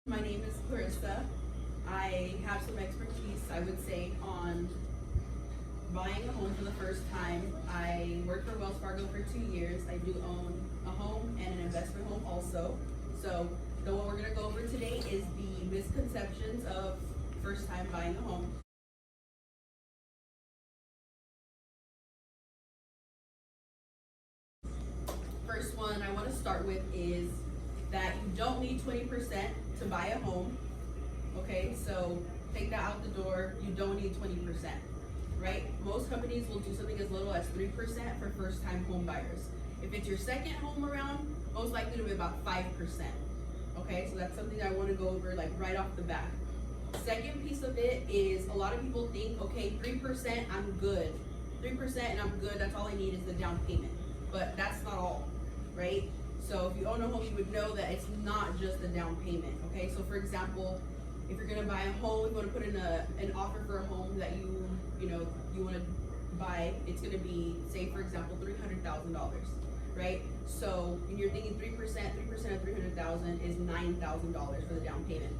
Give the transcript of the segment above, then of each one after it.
My name is Clarissa. I have some expertise, I would say, on buying a home for the first time. I worked for Wells Fargo for 2 years. I do own a home and an investment home also. So what we're gonna go over today is the misconceptions of first time buying a home. First one I wanna start with is that you don't need 20% to buy a home. Okay, so take that out the door. You don't need 20%, right? Most companies will do something as little as 3% for first time home buyers. If it's your second home around, most likely to be about 5%. Okay, so that's something I want to go over like right off the bat. Second piece of it is a lot of people think, okay, 3%, I'm good. 3% and I'm good, that's all I need is the down payment. But that's not all, right? So if you own a home, you would know that it's not just the down payment, okay? So for example, if you're gonna buy a home, you wanna put in an offer for a home that you wanna buy, it's gonna be, say for example, $300,000, right? So when you're thinking 3% of 300,000 is $9,000 for the down payment.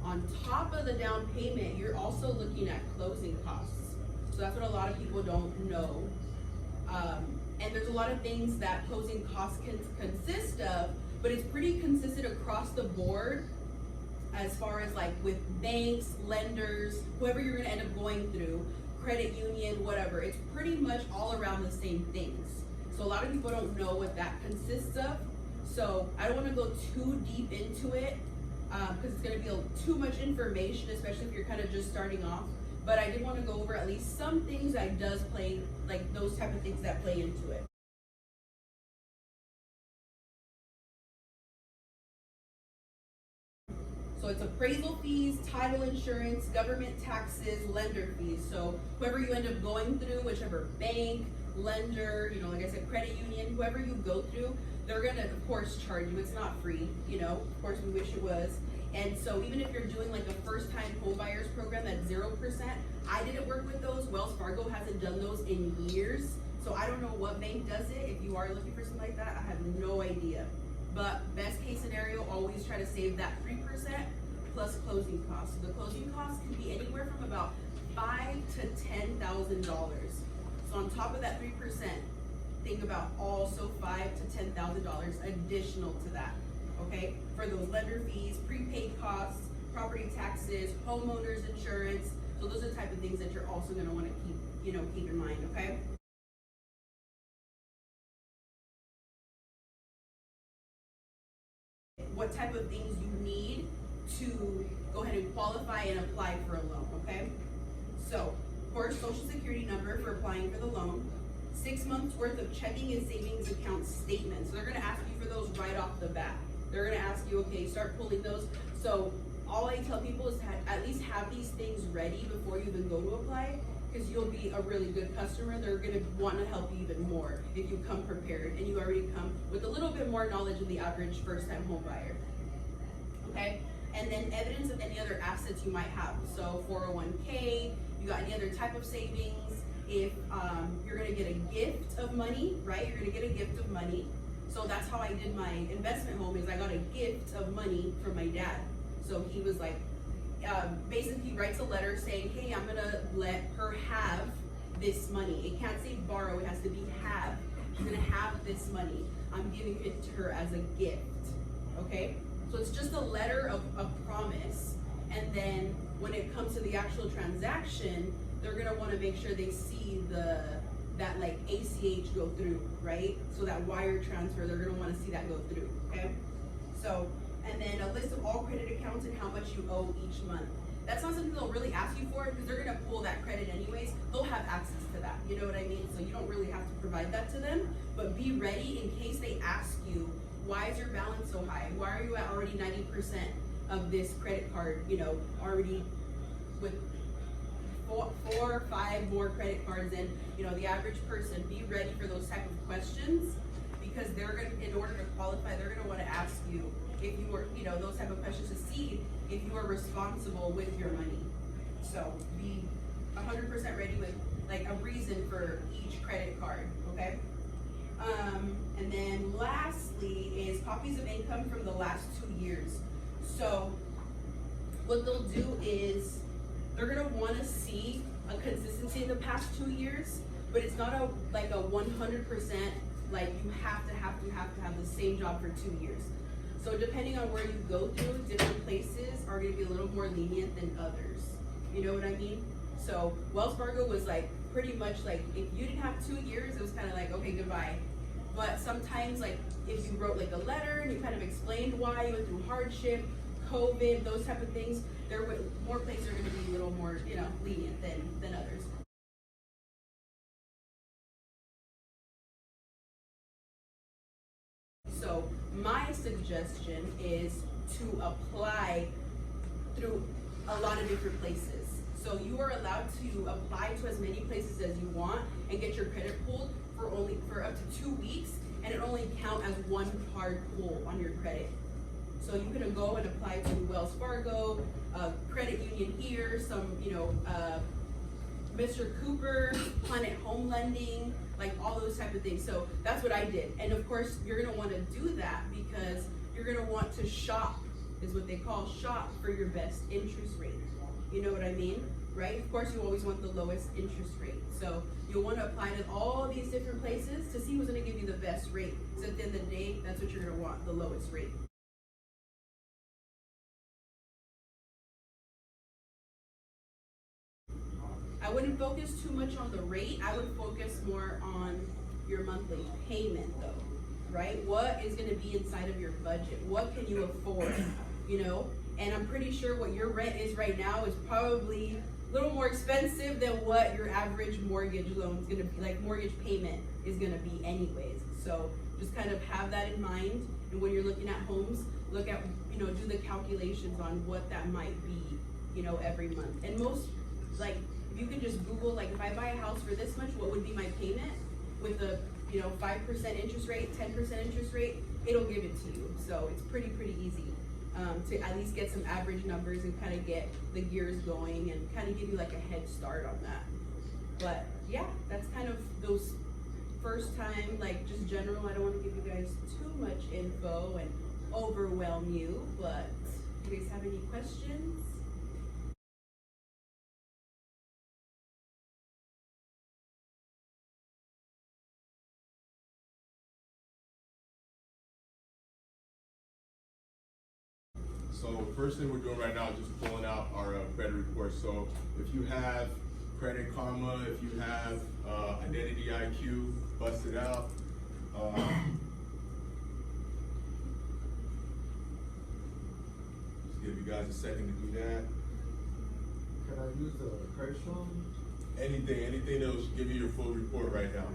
On top of the down payment, you're also looking at closing costs. So that's what a lot of people don't know. And there's a lot of things that closing costs can consist of, but it's pretty consistent across the board as far as like with banks, lenders, whoever you're gonna end up going through, credit union, whatever. It's pretty much all around the same things. So a lot of people don't know what that consists of. So I don't wanna go too deep into it because it's gonna be too much information, especially if you're kind of just starting off. But I did want to go over at least some things that does play, like those type of things that play into it. So it's appraisal fees, title insurance, government taxes, lender fees. So whoever you end up going through, whichever bank, lender, like I said, credit union, whoever you go through, they're gonna of course charge you. It's not free, of course we wish it was. And so even if you're doing like a first time home buyers program that's 0%, I didn't work with those. Wells Fargo hasn't done those in years. So I don't know what bank does it. If you are looking for something like that, I have no idea. But best case scenario, always try to save that 3% plus closing costs. So the closing costs can be anywhere from about $5,000 to $10,000. So on top of that 3%, think about also $5,000 to $10,000 additional to that. Okay, for those lender fees, prepaid costs, property taxes, homeowners insurance. So those are the type of things that you're also going to want to keep in mind. Okay. What type of things you need to go ahead and qualify and apply for a loan. Okay. So, of course, social security number for applying for the loan. 6 months worth of checking and savings account statements. So they're going to ask you for those right off the bat. They're gonna ask you, okay, start pulling those. So all I tell people is to at least have these things ready before you even go to apply, because you'll be a really good customer. They're gonna want to help you even more if you come prepared and you already come with a little bit more knowledge than the average first-time home buyer. Okay, and then evidence of any other assets you might have. So 401k, you got any other type of savings. If you're gonna get a gift of money, right? You're gonna get a gift of money. So that's how I did my investment home, is I got a gift of money from my dad. So he was like, basically he writes a letter saying, hey, I'm gonna let her have this money. It can't say borrow, it has to be have. She's gonna have this money. I'm giving it to her as a gift, okay? So it's just a letter of promise. And then when it comes to the actual transaction, they're gonna wanna make sure they see that like ACH go through, right? So that wire transfer, they're gonna wanna see that go through, okay? So, and then a list of all credit accounts and how much you owe each month. That's not something they'll really ask you for because they're gonna pull that credit anyways. They'll have access to that, you know what I mean? So you don't really have to provide that to them, but be ready in case they ask you, why is your balance so high? Why are you at already 90% of this credit card, already with 4 or 5 more credit cards, and the average person, be ready for those type of questions, because they're going to, in order to qualify, they're going to want to ask you if you are, those type of questions to see if you are responsible with your money. So be 100% ready with like a reason for each credit card, okay? And then lastly is copies of income from the last 2 years. So what they'll do is they're gonna want to see a consistency in the past 2 years, but it's not a 100% like you have to have the same job for 2 years. So depending on where you go through, different places are gonna be a little more lenient than others. You know what I mean? So Wells Fargo was like pretty much like if you didn't have 2 years, it was kind of like okay, goodbye. But sometimes like if you wrote like a letter and you kind of explained why you went through hardship, COVID, those type of things, there were more places are going to be a little more, lenient than others. So my suggestion is to apply through a lot of different places. So you are allowed to apply to as many places as you want and get your credit pulled for up to 2 weeks, and it only count as one hard pull on your credit. So you can go and apply to Wells Fargo, credit union here, some, Mr. Cooper, Planet Home Lending, like all those type of things. So that's what I did. And of course, you're gonna wanna do that because you're gonna want to shop, is what they call shop for your best interest rate. You know what I mean? Right? Of course, you always want the lowest interest rate. So you'll want to apply to all these different places to see who's going to give you the best rate. So at the end of the day, that's what you're going to want, the lowest rate. I wouldn't focus too much on the rate. I would focus more on your monthly payment though, right? What is going to be inside of your budget? What can you afford, And I'm pretty sure what your rent is right now is probably a little more expensive than what your average mortgage loan is gonna be, like mortgage payment is gonna be anyways. So just kind of have that in mind. And when you're looking at homes, look at, do the calculations on what that might be, every month. And most, like, if you can just Google, like, if I buy a house for this much, what would be my payment with a, 5% interest rate, 10% interest rate, it'll give it to you. So it's pretty easy. To at least get some average numbers and kind of get the gears going and kind of give you like a head start on that. But yeah, that's kind of those first time, like just general. I don't want to give you guys too much info and overwhelm you, but do you guys have any questions? So first thing we're doing right now is just pulling out our credit report. So if you have Credit Karma, if you have Identity IQ, bust it out. Just give you guys a second to do that. Can I use the credit score? Anything that will give you your full report right now.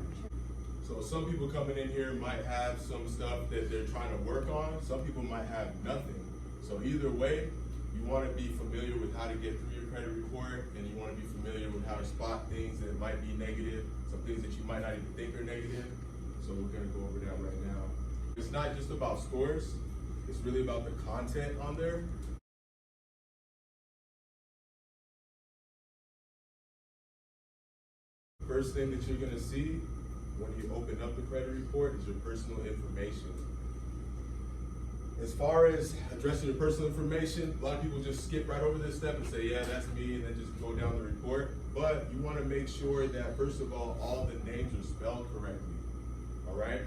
So some people coming in here might have some stuff that they're trying to work on. Some people might have nothing. So either way, you want to be familiar with how to get through your credit report, and you want to be familiar with how to spot things that might be negative, some things that you might not even think are negative. So we're going to go over that right now. It's not just about scores, it's really about the content on there. First thing that you're going to see when you open up the credit report is your personal information. As far as addressing your personal information, a lot of people just skip right over this step and say, yeah, that's me, and then just go down the report. But you want to make sure that, first of all the names are spelled correctly, all right?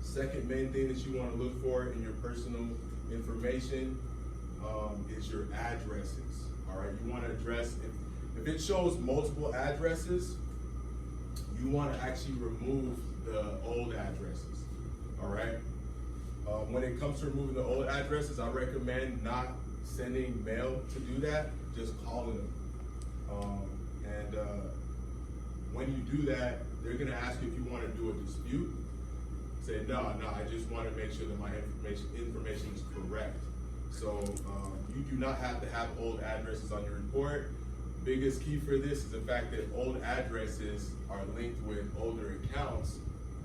Second main thing that you want to look for in your personal information is your addresses, all right? You want to address, if it shows multiple addresses, you want to actually remove the old addresses, all right? When it comes to removing the old addresses, I recommend not sending mail to do that, just calling them. When you do that, they're gonna ask you if you wanna do a dispute. Say, no, I just wanna make sure that my information is correct. So you do not have to have old addresses on your report. Biggest key for this is the fact that old addresses are linked with older accounts,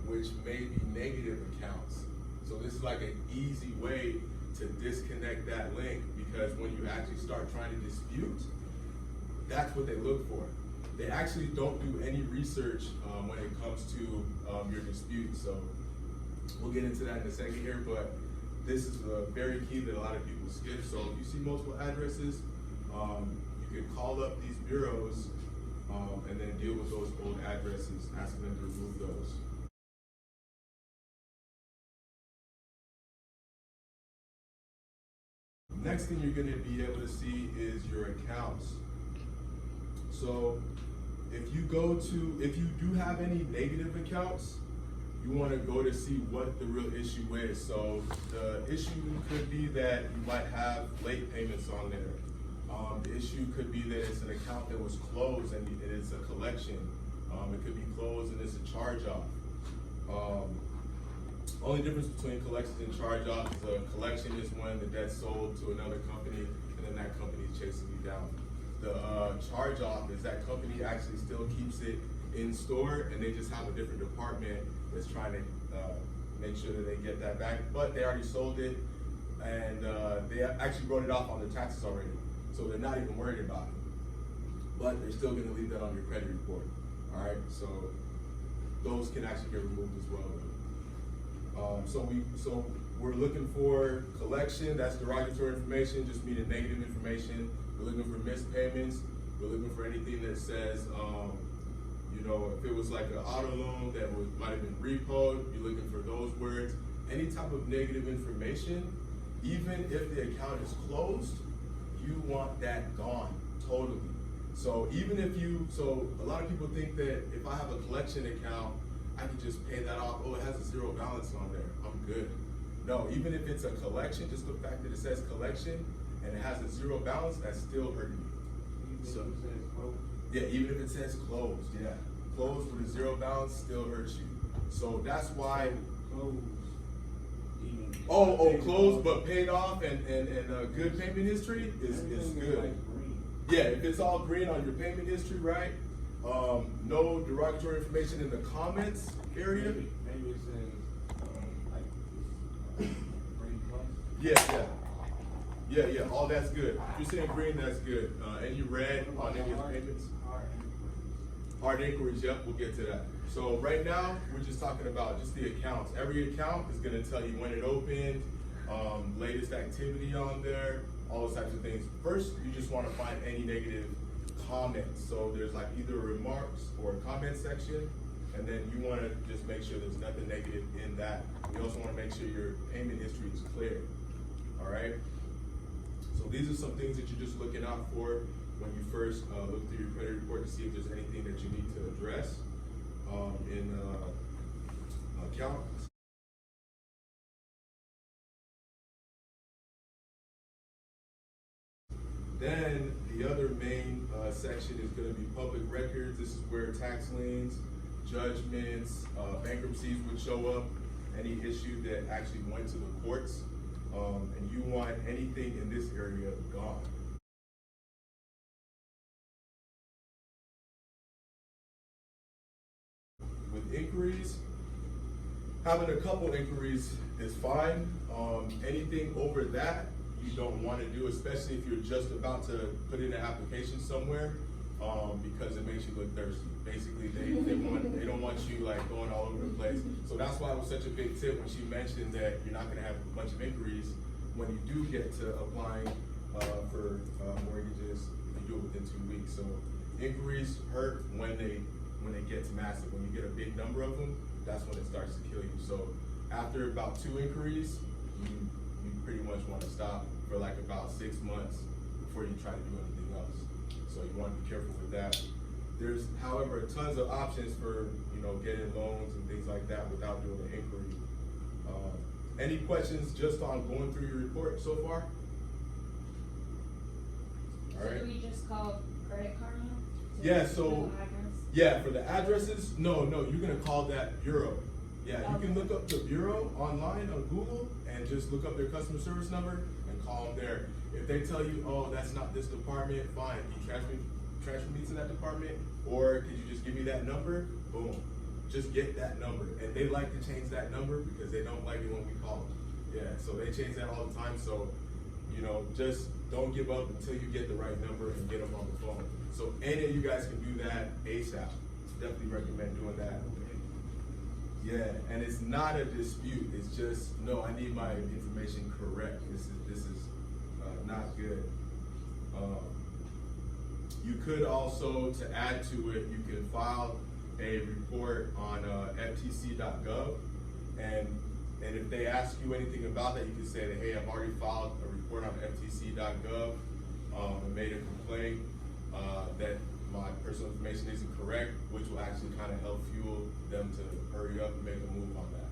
which may be negative accounts. So this is like an easy way to disconnect that link, because when you actually start trying to dispute, that's what they look for. They actually don't do any research when it comes to your dispute. So we'll get into that in a second here, but this is very key that a lot of people skip. So if you see multiple addresses, you can call up these bureaus and then deal with those old addresses, asking them to remove those. Next thing you're going to be able to see is your accounts. So if you do have any negative accounts, you want to go to see what the real issue is. So the issue could be that you might have late payments on there. The issue could be that it's an account that was closed and it's a collection. It could be closed and it's a charge-off. Only difference between collections and charge-off is a collection is when the debt's sold to another company and then that company is chasing you down. The charge-off is that company actually still keeps it in store and they just have a different department that's trying to make sure that they get that back, but they already sold it and they actually wrote it off on their taxes already, so they're not even worried about it, but they're still going to leave that on your credit report. All right, so those can actually get removed as well. So we're looking for collection, that's derogatory information, just meaning negative information. We're looking for missed payments. We're looking for anything that says, you know, if it was like an auto loan that might have been repoed, you're looking for those words. Any type of negative information, even if the account is closed, you want that gone totally. So even if so a lot of people think that if I have a collection account, I can just pay that off. Oh, it has a zero balance on there, I'm good. No, even if it's a collection, just the fact that it says collection and it has a zero balance, that's still hurting you. So, yeah, even if it says closed, yeah. Closed with a zero balance still hurts you. So that's why. Closed but paid off and a good payment history is good. Yeah, if it's all green on your payment history, right? No derogatory information in the comments area. Maybe it says green plus. Yeah, all that's good. If you're saying green, that's good. Any red on any of the payments? Hard inquiries, yep, we'll get to that. So right now, we're just talking about just the accounts. Every account is gonna tell you when it opened, latest activity on there, all those types of things. First, you just wanna find any negative comments. So there's like either remarks or a comment section, and then you wanna just make sure there's nothing negative in that. You also wanna make sure your payment history is clear, all right? So these are some things that you're just looking out for when you first look through your credit report to see if there's anything that you need to address in account. Then the other main section is going to be public records. This is where tax liens, judgments, bankruptcies would show up, any issue that actually went to the courts, and you want anything in this area gone. With inquiries, having a couple inquiries is fine. Anything over that, you don't want to do, especially if you're just about to put in an application somewhere, because it makes you look thirsty. Basically, they don't want you like going all over the place. So that's why it was such a big tip when she mentioned that you're not going to have a bunch of inquiries when you do get to applying for mortgages if you do it within 2 weeks. So inquiries hurt when they get to massive. When you get a big number of them, that's when it starts to kill you. So after about 2 inquiries, you pretty much want to stop for like about 6 months before you try to do anything else. So you want to be careful with that. There's, however, tons of options for, you know, getting loans and things like that without doing an inquiry. Any questions just on going through your report so far? All right. So do we just call Credit Karma? Yeah, so, yeah, for the addresses, no, you're gonna call that bureau. Yeah, you can look up the bureau online on Google and just look up their customer service number and call them there. If they tell you, oh, that's not this department, fine, can you transfer me to that department? Or could you just give me that number? Boom, just get that number. And they like to change that number because they don't like it when we call them. Yeah, so they change that all the time. So, you know, just don't give up until you get the right number and get them on the phone. So any of you guys can do that ASAP. Definitely recommend doing that. Yeah, and it's not a dispute. It's just, no, I need my information correct. This is not good. You could also, to add to it, you can file a report on ftc.gov, and if they ask you anything about that, you can say that, hey, I've already filed a report on ftc.gov and made a complaint that my personal information isn't correct, which will actually kind of help fuel them to hurry up and make a move on that.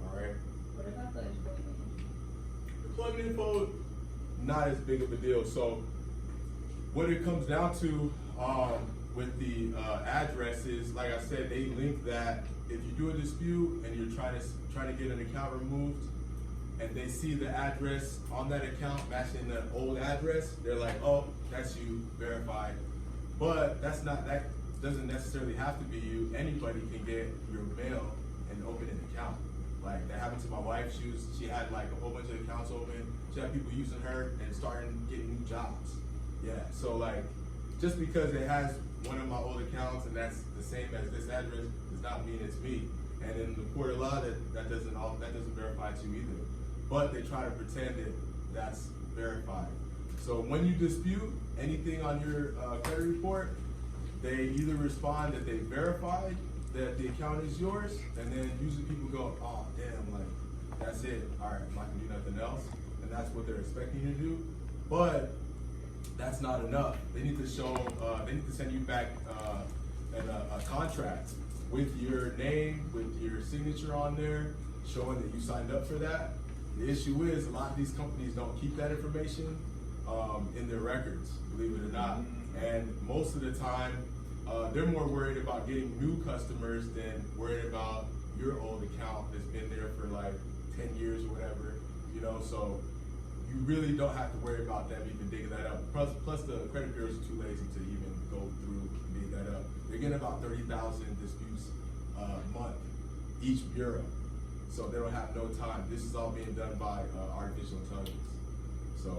All right. What about the employment? Employment info, not as big of a deal. So what it comes down to with the address is, like I said, they link that if you do a dispute and you're trying to get an account removed, and they see the address on that account matching the old address, they're like, oh, that's you, verified. But that doesn't necessarily have to be you. Anybody can get your mail and open an account. Like that happened to my wife. She had like a whole bunch of accounts open. She had people using her and starting getting new jobs. Yeah, so like just because it has one of my old accounts and that's the same as this address does not mean it's me. And in the court of law, that doesn't verify it to you either. But they try to pretend that that's verified. So when you dispute anything on your credit report, they either respond that they verified that the account is yours, and then usually people go, oh damn, like that's it. All right, I'm not gonna do nothing else, and that's what they're expecting you to do. But that's not enough. They need to show. They need to send you back a contract with your name, with your signature on there, showing that you signed up for that. The issue is a lot of these companies don't keep that information in their records, believe it or not. And most of the time, they're more worried about getting new customers than worried about your old account that's been there for like 10 years or whatever, you know, so you really don't have to worry about them even digging that up. Plus the credit bureaus are too lazy to even go through and dig that up. They're getting about 30,000 disputes a month, each bureau. So they don't have no time. This is all being done by artificial intelligence. So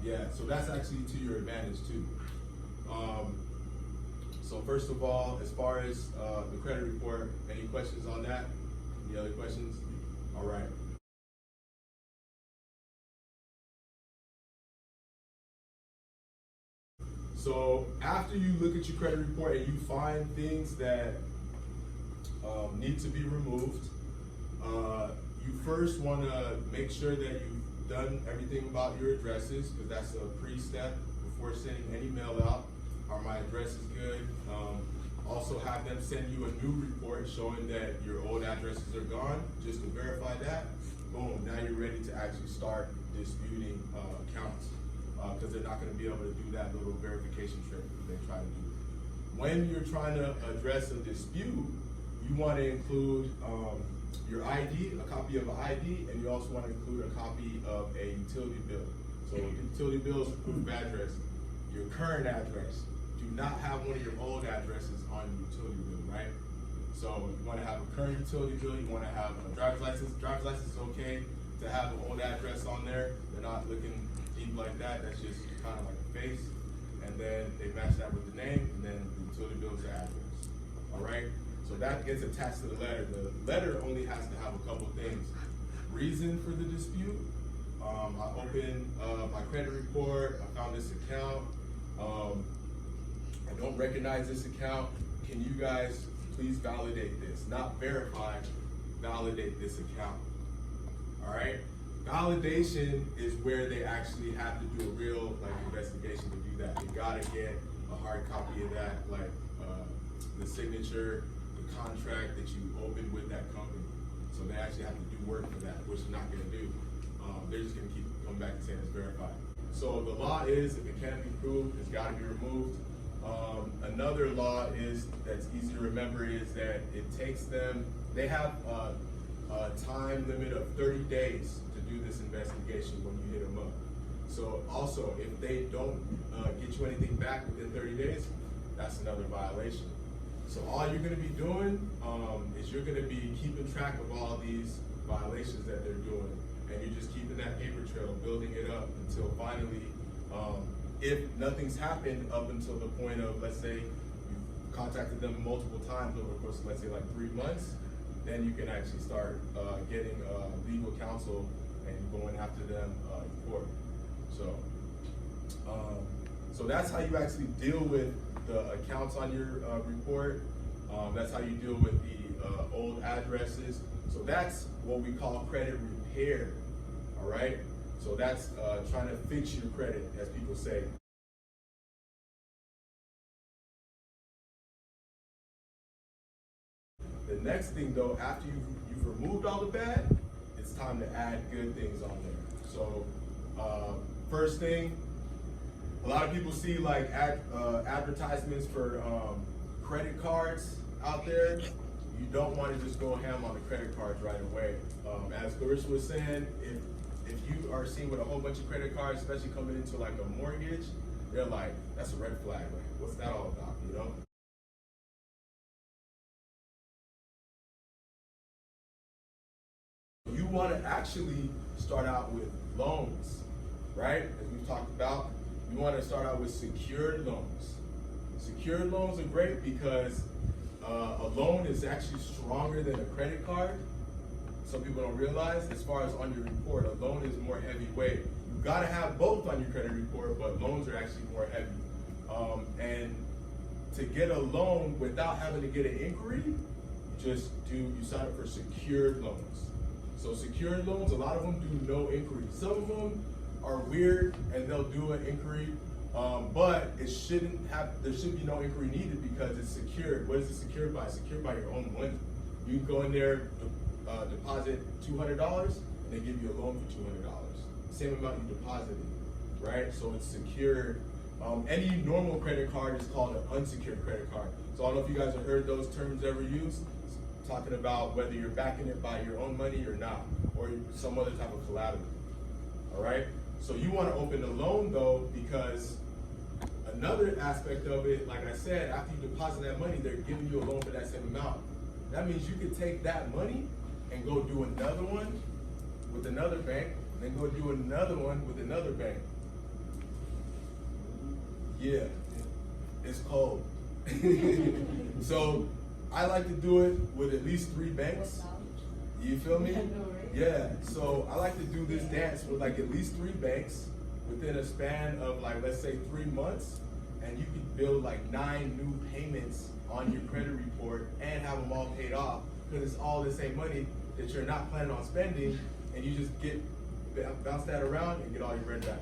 yeah, so that's actually to your advantage too. So first of all, as far as the credit report, any questions on that? Any other questions? All right. So after you look at your credit report and you find things that need to be removed, you first want to make sure that you've done everything about your addresses, because that's a pre-step before sending any mail out. Are my addresses good? Also have them send you a new report showing that your old addresses are gone, just to verify that. Boom, now you're ready to actually start disputing accounts, because they're not going to be able to do that little verification trick that they try to do. When you're trying to address a dispute, you want to include your ID, a copy of an ID, and you also want to include a copy of a utility bill. So utility bill is proof of address. Your current address. Do not have one of your old addresses on your utility bill, right? So you want to have a current utility bill, you want to have a driver's license. Driver's license is okay to have an old address on there. They're not looking deep like that. That's just kind of like a face. And then they match that with the name, and then the utility bill is the address. All right? So that gets attached to the letter. The letter only has to have a couple things. Reason for the dispute. I opened my credit report. I found this account. I don't recognize this account. Can you guys please validate this? Not verify, validate this account. All right? Validation is where they actually have to do a real investigation to do that. They gotta get a hard copy of that, like the signature, the contract that you opened with that company. So they actually have to do work for that, which they're not gonna do. They're just gonna keep coming back and saying it's verified. So the law is, if it can't be proved, it's gotta be removed. Another law is, that's easy to remember, is that it takes them, they have a time limit of 30 days to do this investigation when you hit them up. So also, if they don't get you anything back within 30 days, that's another violation. So all you're gonna be doing is you're gonna be keeping track of all these violations that they're doing. And you're just keeping that paper trail, building it up until finally, if nothing's happened up until the point of, let's say, you've contacted them multiple times over the course of, let's say, like 3 months, then you can actually start getting legal counsel and going after them in court. So that's how you actually deal with the accounts on your report. That's how you deal with the old addresses. So that's what we call credit repair, all right? So that's trying to fix your credit, as people say. The next thing though, after you've removed all the bad, it's time to add good things on there. So first thing, a lot of people see like advertisements for credit cards out there. You don't want to just go ham on the credit cards right away. As Clarissa was saying, if you are seen with a whole bunch of credit cards, especially coming into like a mortgage, they're like, that's a red flag. Like, what's that all about, you know? You want to actually start out with loans, right? As we've talked about, you want to start out with secured loans. Secured loans are great because a loan is actually stronger than a credit card. Some people don't realize, as far as on your report, a loan is more heavyweight. You gotta have both on your credit report, but loans are actually more heavy. And to get a loan without having to get an inquiry, you sign up for secured loans. So secured loans, a lot of them do no inquiry. Some of them are weird and they'll do an inquiry, but there should be no inquiry needed because it's secured. What is it secured by? It's secured by your own money. You can go in there, deposit $200, and they give you a loan for $200. Same amount you deposited, right? So it's secured. Any normal credit card is called an unsecured credit card. So I don't know if you guys have heard those terms ever used, talking about whether you're backing it by your own money or not, or some other type of collateral, all right? So you want to open a loan though, because another aspect of it, like I said, after you deposit that money, they're giving you a loan for that same amount. That means you could take that money and go do another one with another bank, then go do another one with another bank. Yeah, it's cold. So I like to do it with at least 3 banks. You feel me? Yeah, so I like to do this dance with like at least 3 banks within a span of like, let's say 3 months, and you can build like 9 new payments on your credit report and have them all paid off, because it's all the same money that you're not planning on spending, and you just bounce that around and get all your rent back.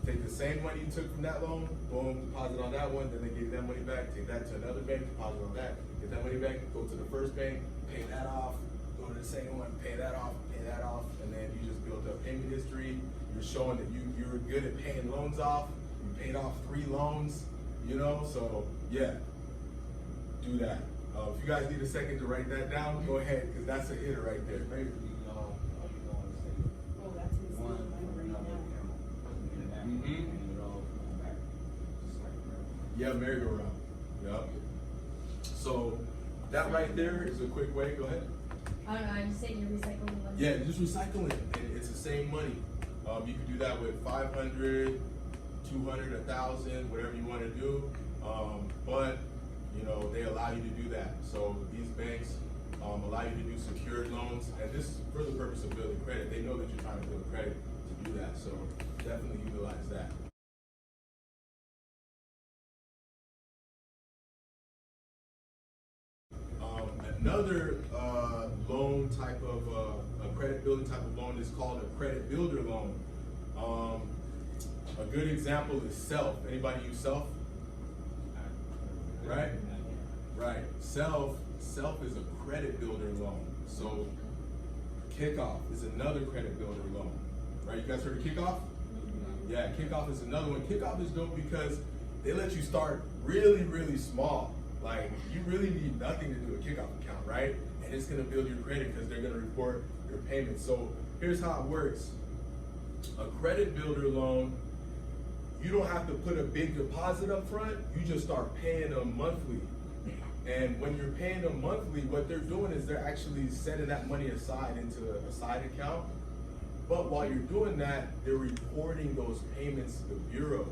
Take the same money you took from that loan, boom, deposit on that one, then they give you that money back, take that to another bank, deposit on that, get that money back, go to the first bank, pay that off, go to the second one, pay that off, and then you just build up payment history. You're showing that you're good at paying loans off. You paid off 3 loans, you know, so yeah, do that. If you guys need a second to write that down, go ahead, because that's a hitter right there. Oh, that's his One number for right another now. account, and it all goes back, just like that. Yeah, merry-go-round. Yep. So that right there is a quick way. Go ahead. I don't know, I'm just saying you're recycling money. Yeah, just recycle it, and it's the same money. You can do that with 500, 200, 1,000, whatever you want to do. But you know, they allow you to do that. So these banks allow you to do secured loans, and this is for the purpose of building credit. They know that you're trying to build credit to do that, so definitely utilize that. Another loan type of a credit building type of loan is called a credit builder loan. A good example is Self. Anybody use Self? Right? Right. Self is a credit builder loan. So Kickoff is another credit builder loan. Right? You guys heard of Kickoff? Yeah, Kickoff is another one. Kickoff is dope because they let you start really, really small. Like, you really need nothing to do a Kickoff account, right? And it's gonna build your credit because they're gonna report your payments. So here's how it works. A credit builder loan, you don't have to put a big deposit up front, you just start paying them monthly. And when you're paying them monthly, what they're doing is they're actually setting that money aside into a side account. But while you're doing that, they're reporting those payments to the bureaus.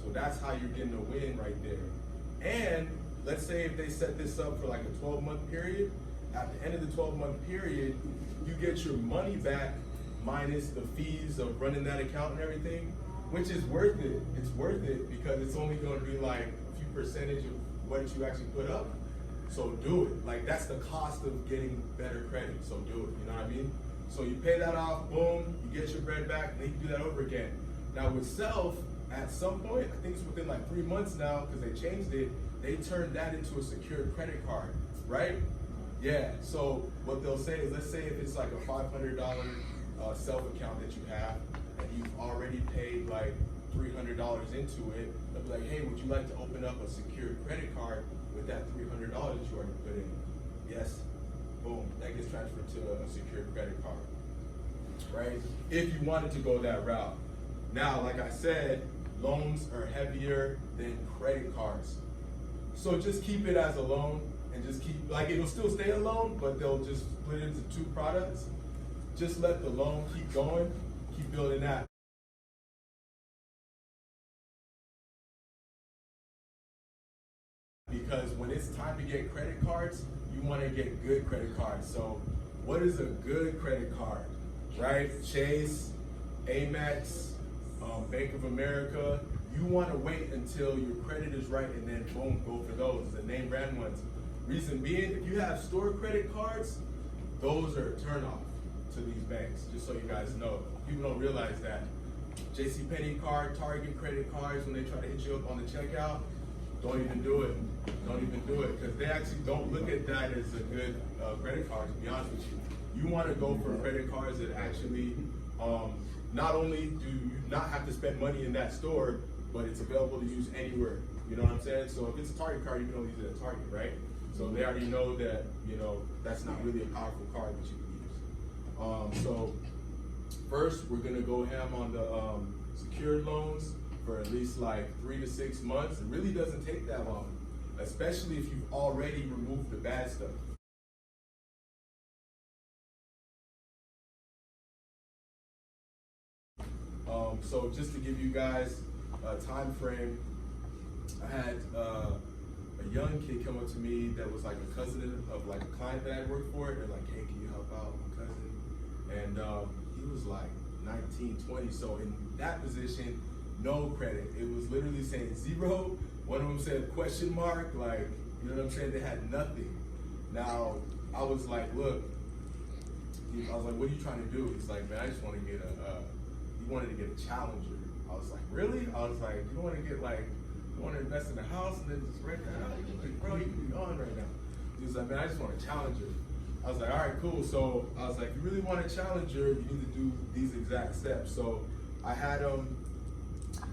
So that's how you're getting a win right there. And let's say if they set this up for like a 12-month period, at the end of the 12-month period, you get your money back minus the fees of running that account and everything, which is worth it. It's worth it because it's only going to be like a few percentage of what you actually put up. So do it. Like, that's the cost of getting better credit. So do it. You know what I mean? So you pay that off, boom, you get your bread back, and then you can do that over again. Now with Self, at some point, I think it's within like 3 months now, because they changed it, they turned that into a secured credit card, right? Yeah, so what they'll say is, let's say if it's like a $500 Self account that you have, and you've already paid like $300 into it, they'll be like, hey, would you like to open up a secured credit card with that $300 that you already put in? Yes. Boom, that gets transferred to a secured credit card, right? If you wanted to go that route. Now, like I said, loans are heavier than credit cards. So just keep it as a loan and just keep, like, it'll still stay a loan, but they'll just split it into 2 products. Just let the loan keep going, keep building that. Because when it's time to get credit cards, you want to get good credit cards. So what is a good credit card, right? Chase, Amex, Bank of America. You want to wait until your credit is right and then boom, go for those, the name brand ones. Reason being, if you have store credit cards, those are a turnoff to these banks, just so you guys know. People don't realize that. JCPenney card, Target credit cards, when they try to hit you up on the checkout, don't even do it. Don't even do it, because they actually don't look at that as a good credit card, to be honest with you. You want to go for credit cards that actually, not only do you not have to spend money in that store, but it's available to use anywhere. You know what I'm saying? So if it's a Target card, you can only use it at Target, right? So they already know that, you know, that's not really a powerful card that you can use. So first, we're gonna go ham on the secured loans for at least like 3 to 6 months. It really doesn't take that long, especially if you've already removed the bad stuff. So just to give you guys a time frame, I had a young kid come up to me that was like a cousin of like a client that I worked for. They're like, hey, can you help out my cousin? And he was like 19, 20. So in that position, no credit. It was literally saying 0. One of them said question mark, like, you know what I'm saying? They had nothing. Now, I was like, look, I was like, what are you trying to do? He's like, man, I just want to get he wanted to get a Challenger. I was like, really? I was like, you want to get like, you want to invest in a house and then just rent that out? He was like, bro, you can be on right now. He was like, man, I just want a Challenger. I was like, all right, cool. So I was like, if you really want a Challenger, you need to do these exact steps. So I had him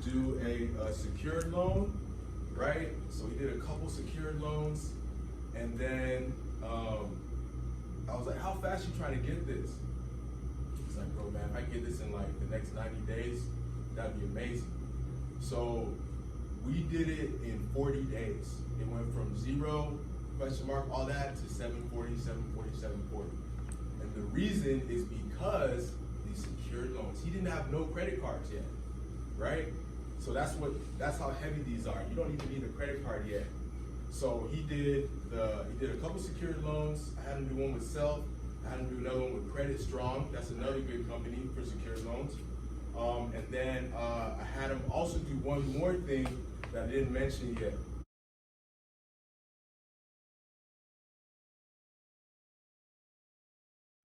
do a secured loan, right? So he did a couple secured loans, and then I was like, how fast you trying to get this? He's like, bro, man, if I get this in like the next 90 days, that'd be amazing. So we did it in 40 days. It went from 0, question mark, all that, to 740, 740, 740. And the reason is because these secured loans, he didn't have no credit cards yet, right? So that's how heavy these are. You don't even need a credit card yet. So he did a couple secured loans. I had him do one with Self. I had him do another one with Credit Strong. That's another good company for secured loans. And then I had him also do one more thing that I didn't mention yet.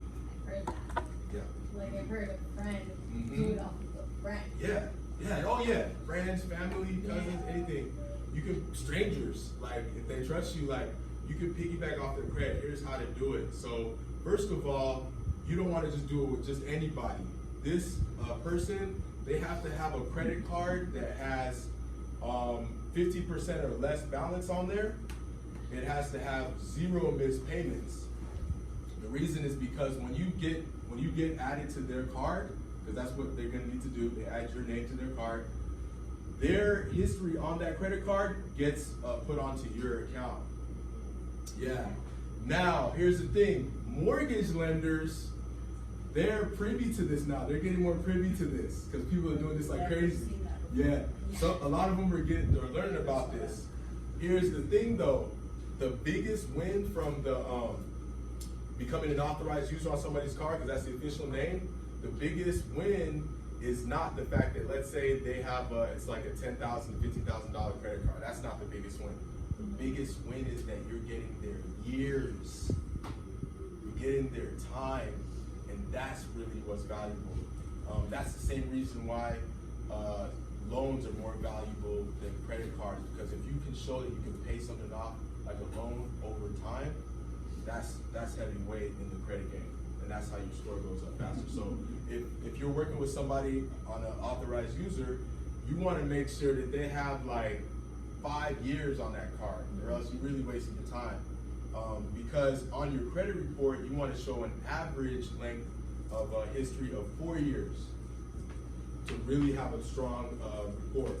I've heard that. Yeah. Like, I've heard a friend do it off of a friend. Yeah. Yeah. Oh yeah. Friends, family, cousins, anything. You can, strangers, like if they trust you, like you can piggyback off their credit. Here's how to do it. So first of all, you don't want to just do it with just anybody. This person, they have to have a credit card that has 50% or less balance on there. It has to have 0 missed payments. The reason is because when you get added to their card, because that's what they're gonna need to do, they add your name to their card, their history on that credit card gets put onto your account. Yeah. Now, here's the thing. Mortgage lenders, they're privy to this now. They're getting more privy to this because people are doing this like crazy. Yeah. So a lot of them are learning about this. Here's the thing though. The biggest win from the becoming an authorized user on somebody's car, because that's the official name, the biggest win is not the fact that, let's say they have it's like a $10,000 to $15,000 credit card. That's not the biggest win. The biggest win is that you're getting their years, you're getting their time, and that's really what's valuable. That's the same reason why loans are more valuable than credit cards, because if you can show that you can pay something off like a loan over time, that's heavy weight in the credit game, and that's how your score goes up faster. So if you're working with somebody on an authorized user, you want to make sure that they have like 5 years on that card, or else you're really wasting your time. Because on your credit report, you want to show an average length of history of 4 years to really have a strong report,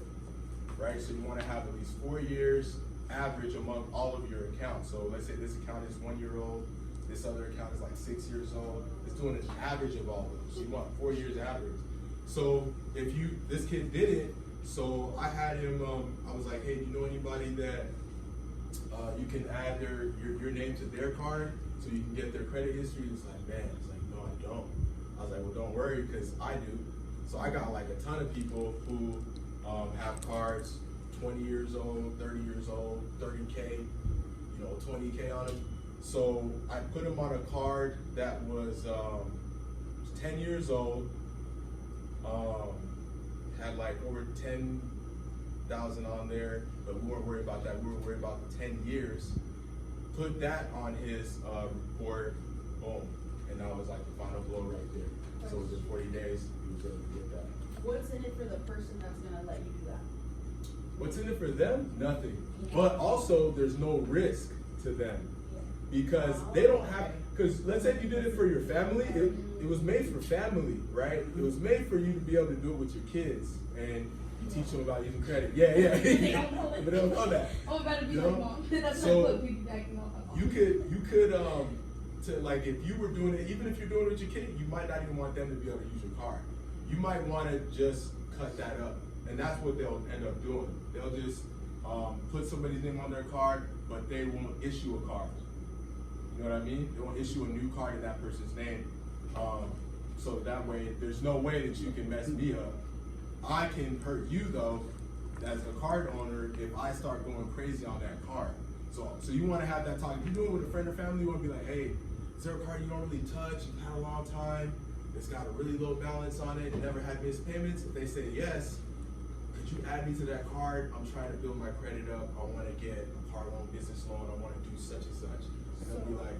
right? So you want to have at least 4 years average among all of your accounts. So let's say this account is 1 year old, this other account is like 6 years old. It's doing an average of all of those. So you want 4 years average. So if this kid did it, so I had him, I was like, hey, do you know anybody that you can add your name to their card so you can get their credit history? He was like, man, it's like, no, I don't. I was like, well, don't worry, because I do. So I got like a ton of people who have cards 20 years old, 30 years old, 30K, 20K on them. So I put them on a card that was 10 years old, had like over 10,000 on there, but we weren't worried about that. We were worried about the 10 years. Put that on his report, boom, and that was like the final blow right there. So within 40 days, he was able to get that. What's in it for the person that's gonna let you do that? What's in it for them? Nothing. But also, there's no risk to them, because they don't have, because let's say if you did it for your family, it was made for family, right? It was made for you to be able to do it with your kids, and you teach them about using credit. Yeah. They don't know it. But they don't know that. I'm about to be You like, know? Mom. That's So, not what we be acting off my mom. You could to like, if you were doing it, even if you're doing it with your kid, you might not even want them to be able to use your card. You might want to just cut that up, and that's what they'll end up doing. They'll just put somebody's name on their card, but they won't issue a card. You know what I mean? They won't issue a new card in that person's name. So that way, there's no way that you can mess me up. I can hurt you though, as a card owner, if I start going crazy on that card. So you want to have that talk. If you're doing it with a friend or family, you want to be like, hey, is there a card you don't really touch? You've had a long time. It's got a really low balance on it. It never had missed payments. If they say yes, could you add me to that card? I'm trying to build my credit up. I want to get a car loan, business loan. I want to do such and such. And they'll be like,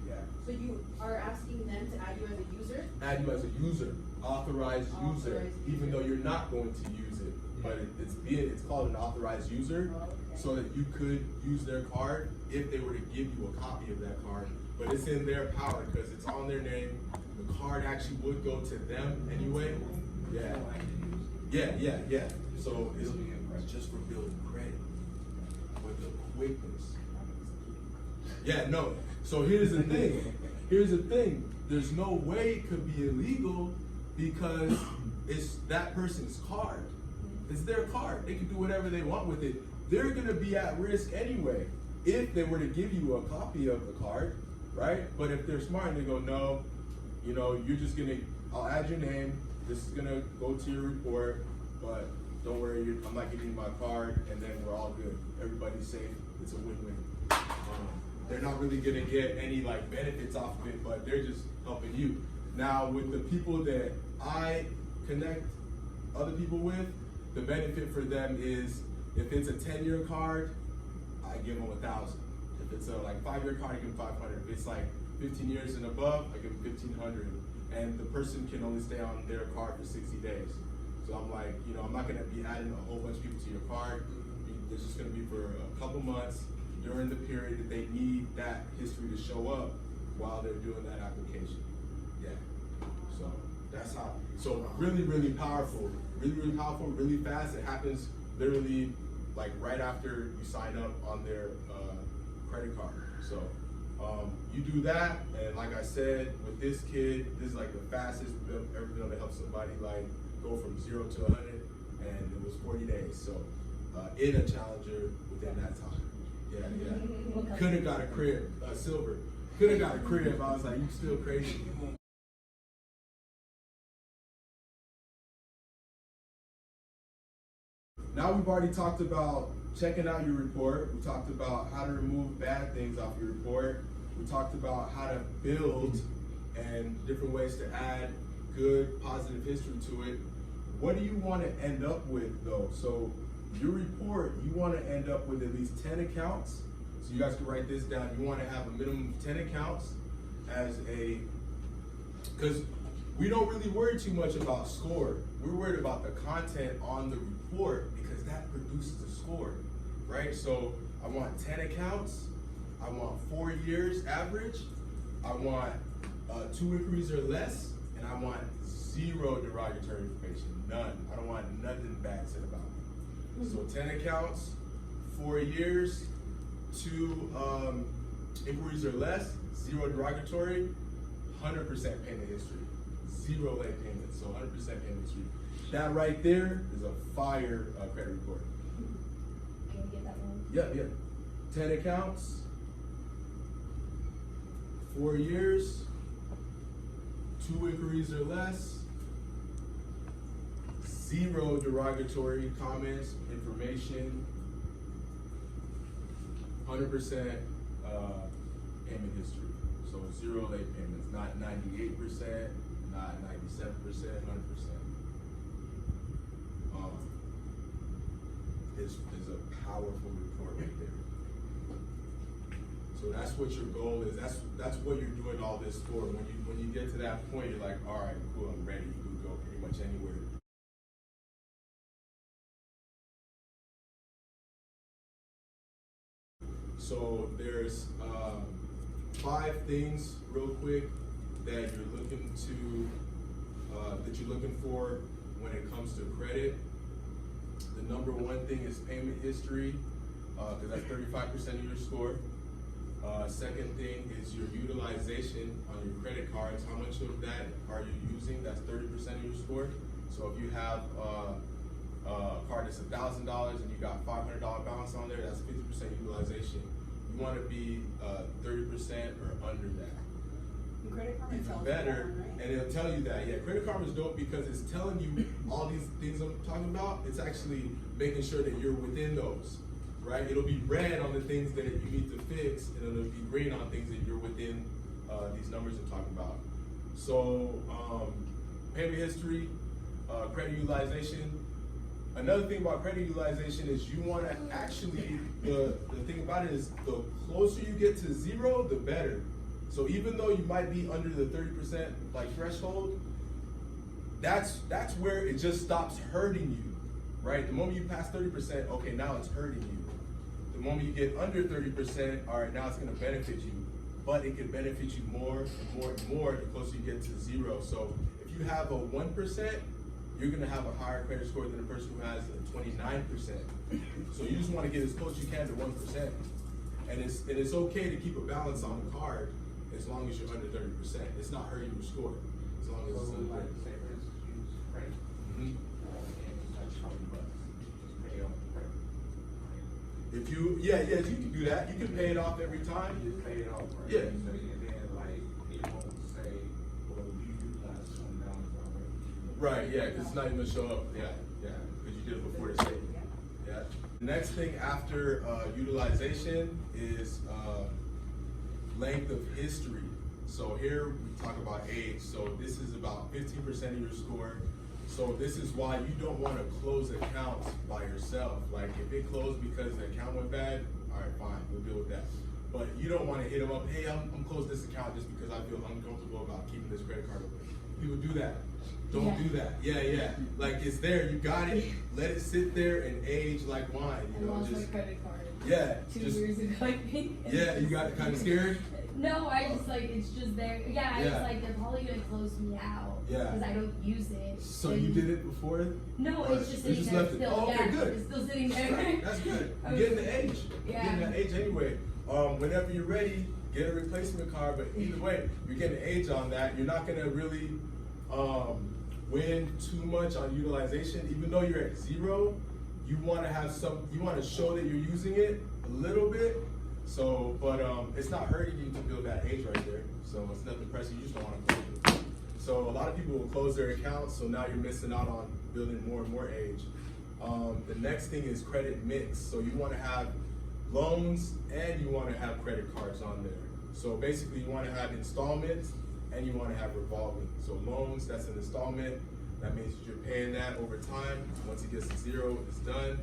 yeah. So you are asking them to add you as a user? Add you as a user, authorized user, even though you're not going to use it. But it's called an authorized user, so that you could use their card if they were to give you a copy of that card. But it's in their power because it's on their name. The card actually would go to them anyway. Yeah. So it's just for building credit with the quickness. Yeah, no. So here's the thing. There's no way it could be illegal because it's that person's card. It's their card. They can do whatever they want with it. They're gonna be at risk anyway if they were to give you a copy of the card, right? But if they're smart and they go, no, you're just I'll add your name. This is gonna go to your report, but don't worry, I'm not giving you my card, and then we're all good. Everybody's safe. It's a win-win. They're not really gonna get any like benefits off of it, but they're just helping you. Now with the people that I connect other people with, the benefit for them is if it's a 10-year card, I give them 1,000. If it's a 5-year card, I give them 500. If it's like 15 years and above, I give them 1,500. And the person can only stay on their card for 60 days. So I'm like, I'm not gonna be adding a whole bunch of people to your card. It's just gonna be for a couple months during the period that they need that history to show up while they're doing that application. Yeah. So that's how. So really, really powerful. Really powerful, really fast. It happens literally like right after you sign up on their credit card. So you do that, and like I said, with this kid, this is like the fastest we've ever been able to help somebody like go from 0 to 100, and it was 40 days. So in a Challenger within that time. Yeah. Could have got a crib, silver. Could have got a crib. I was like, you still crazy. Now we've already talked about checking out your report. We talked about how to remove bad things off your report. We talked about how to build and different ways to add good, positive history to it. What do you want to end up with though? So your report, you want to end up with at least 10 accounts. So you guys can write this down. You want to have a minimum of 10 accounts because we don't really worry too much about score. We're worried about the content on the report because that produces a score, right? So I want 10 accounts. I want 4 years average. I want 2 inquiries or less, and I want 0 derogatory information, none. I don't want nothing bad said about me. So 10 accounts, 4 years, 2 inquiries or less, 0 derogatory, 100% payment history, 0 late payments, so 100% payment history. That right there is a fire credit report. Can we get that one? Yeah. 10 accounts, 4 years, 2 inquiries or less, 0 derogatory comments, information, 100% payment history. So 0 late payments, not 98%, not 97%, 100%. Is a powerful report right there. So that's what your goal is. That's what you're doing all this for. When you get to that point, you're like, all right, cool, I'm ready. You can go pretty much anywhere. So there's 5 things real quick that you're looking for when it comes to credit. The number 1 thing is payment history, because that's 35% of your score. Second thing is your utilization on your credit cards. How much of that are you using? That's 30% of your score. So if you have a card that's $1,000 and you got $500 balance on there, that's 50% utilization. You want to be 30% or under that. And Credit Karma Even tells better, you that, right? and it'll tell you that. Yeah, Credit Karma is dope because it's telling you all these things I'm talking about. It's actually making sure that you're within those, right? It'll be red on the things that you need to fix, and it'll be green on things that you're within these numbers I'm talking about. So, payment history, credit utilization. Another thing about credit utilization is you want to actually, the thing about it is the closer you get to 0, the better. So even though you might be under the 30% like threshold, that's where it just stops hurting you, right? The moment you pass 30%, okay, now it's hurting you. The moment you get under 30%, all right, now it's gonna benefit you. But it can benefit you more and more and more the closer you get to 0. So if you have a 1%, you're gonna have a higher credit score than a person who has a 29%. So you just wanna get as close as you can to 1%. And it's okay to keep a balance on the card as long as you're under 30%. It's not hurting your score, as long as it's So under like 30%. say for instance, you use credit. Mhm. And it's like $20. Just pay off the credit. If you, yeah, you can do that. You can pay it off every time. You just pay it off, right? Yeah. So and then like it won't say, well, you utilized $20 already. Right, yeah, because it's not even gonna show up. Yeah, because you did it before the statement. Yeah. The next thing after utilization is length of history. So here we talk about age. So this is about 15% of your score. So this is why you don't want to close accounts by yourself. Like if it closed because the account went bad, all right, fine, we'll deal with that. But you don't want to hit them up, hey, I'm closing this account just because I feel uncomfortable about keeping this credit card open. People do that. Don't do that. Yeah. Like it's there, you got it. Let it sit there and age like wine. You I know, lost just my credit card. yeah, 2 just years ago, I think. yeah. You got kind of scared. No, I just like it's just there. Yeah, I Yeah. was like they're probably gonna close me out. Yeah. Because I don't use it. So And- you did it before? No, Or it's just you sitting just there left it? still. Oh, okay, yeah, good. It's still sitting there. Right, that's good. I You're was- getting the age. You're Yeah. getting that age anyway. Whenever you're ready, get a replacement card. But either way, you're getting age on that. You're not gonna really win too much on utilization. Even though you're at 0, you want to have some. You want to show that you're using it a little bit, So, but it's not hurting you to build that age right there. So it's nothing pressing. You just don't want to close it. So a lot of people will close their accounts. So now you're missing out on building more and more age. The next thing is credit mix. So you want to have loans and you want to have credit cards on there. So basically you want to have installments and you want to have revolving. So loans, that's an installment. That means you're paying that over time. Once it gets to zero, it's done.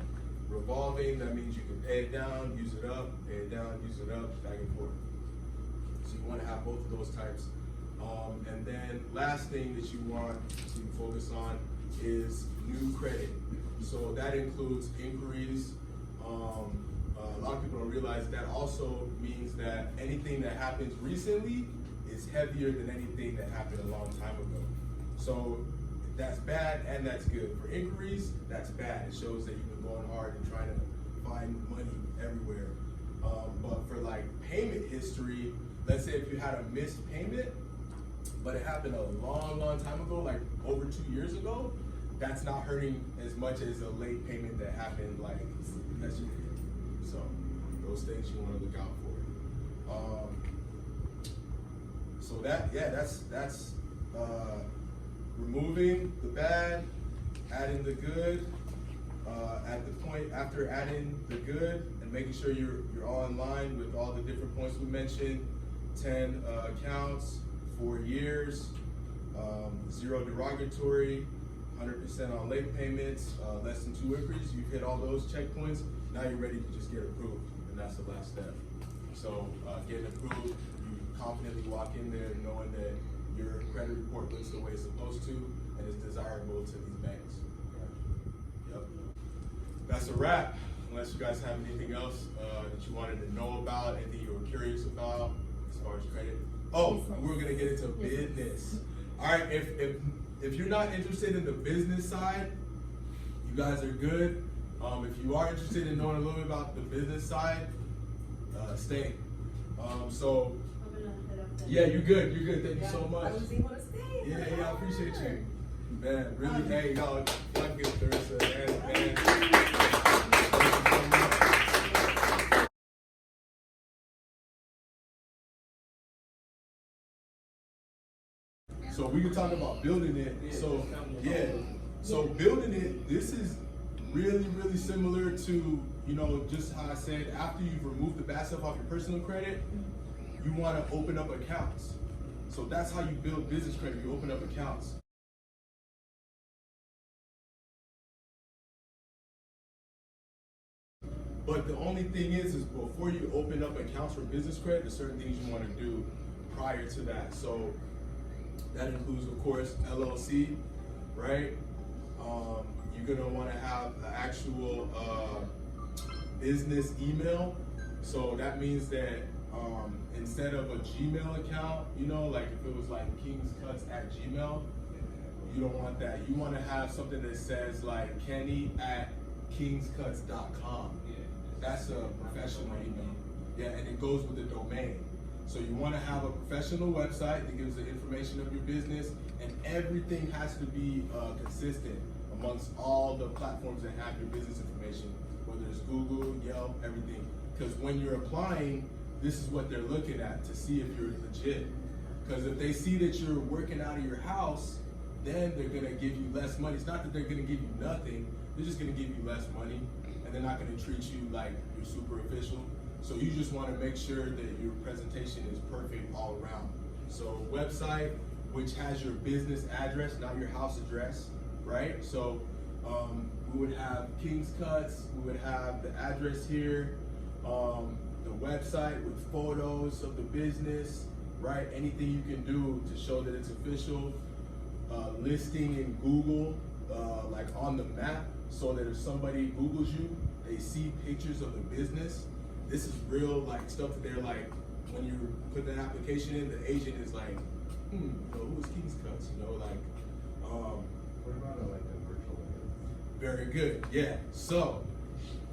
Revolving, that means you can pay it down, use it up, pay it down, use it up, back and forth. So you want to have both of those types. And then last thing that you want to focus on is new credit. So that includes inquiries. A lot of people don't realize that also means that anything that happens recently is heavier than anything that happened a long time ago. So that's bad and that's good. For inquiries, that's bad. It shows that you've been going hard and trying to find money everywhere. But for like payment history, let's say if you had a missed payment, but it happened a long, long time ago, like over 2 years ago, that's not hurting as much as a late payment that happened like yesterday. So those things you want to look out for. So that's removing the bad, adding the good. At the point after adding the good and making sure you're all in line with all the different points we mentioned, 10 accounts, 4 years, 0 derogatory, 100% on late payments, less than 2 inquiries. You've hit all those checkpoints. Now you're ready to just get approved, and that's the last step. So getting approved, you confidently walk in there knowing that your credit report looks the way it's supposed to and is desirable to these banks. Yep. That's a wrap. Unless you guys have anything else that you wanted to know about, anything you were curious about as far as credit. Oh, we're gonna get into business. All right, if you're not interested in the business side, you guys are good. If you are interested in knowing a little bit about the business side, stay. So I'm gonna head up then. yeah, you're good. You're good. Thank you so much. I was able to stay. Yeah, I appreciate you. Man, really, hey, y'all give Clarissa a hand, man. So we can talk about building it. So yeah, so building it, this is really, really similar to, you know, just how I said, after you've removed the bad stuff off your personal credit, you want to open up accounts. So that's how you build business credit. You open up accounts. But the only thing is before you open up accounts for business credit, there's certain things you want to do prior to that. So that includes, of course, LLC, right? You're gonna want to have an actual business email. So that means that instead of a Gmail account, you know, like if it was like kingscutz@gmail, you don't want that. You want to have something that says like kenny@kingscutz.com. That's a professional email. Yeah, and it goes with the domain. So you want to have a professional website that gives the information of your business, and everything has to be consistent amongst all the platforms that have your business information, whether it's Google, Yelp, everything. Because when you're applying, this is what they're looking at to see if you're legit. Because if they see that you're working out of your house, then they're gonna give you less money. It's not that they're gonna give you nothing, they're just gonna give you less money, and they're not gonna treat you like you're super official. So you just wanna make sure that your presentation is perfect all around. So website, which has your business address, not your house address, right? So we would have King's Cutz, we would have the address here, the website with photos of the business, right? Anything you can do to show that it's official. Listing in Google, like on the map, so that if somebody Googles you, they see pictures of the business. This is real, like stuff that they're like, when you put the application in, the agent is like, you know, who is King's Cutz? You know, like, What about like a virtual address? very good, yeah. So,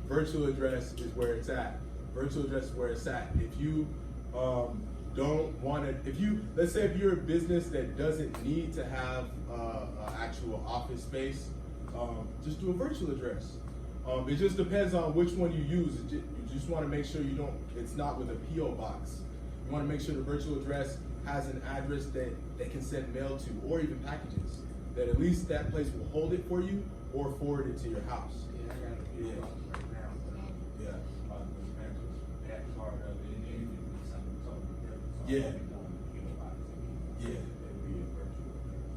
virtual address is where it's at. Virtual address is where it's at. If you don't want to, let's say if you're a business that doesn't need to have an actual office space, just do a virtual address. It just depends on which one you use. You just want to make sure it's not with a PO box. You want to make sure the virtual address has an address that they can send mail to, or even packages, that at least that place will hold it for you or forward it to your house. Yeah, I got a PO box right now, but Yeah. that part of it, and then it be something totally different. So Yeah. I'm doing the PO box. Yeah. It'd be a virtual.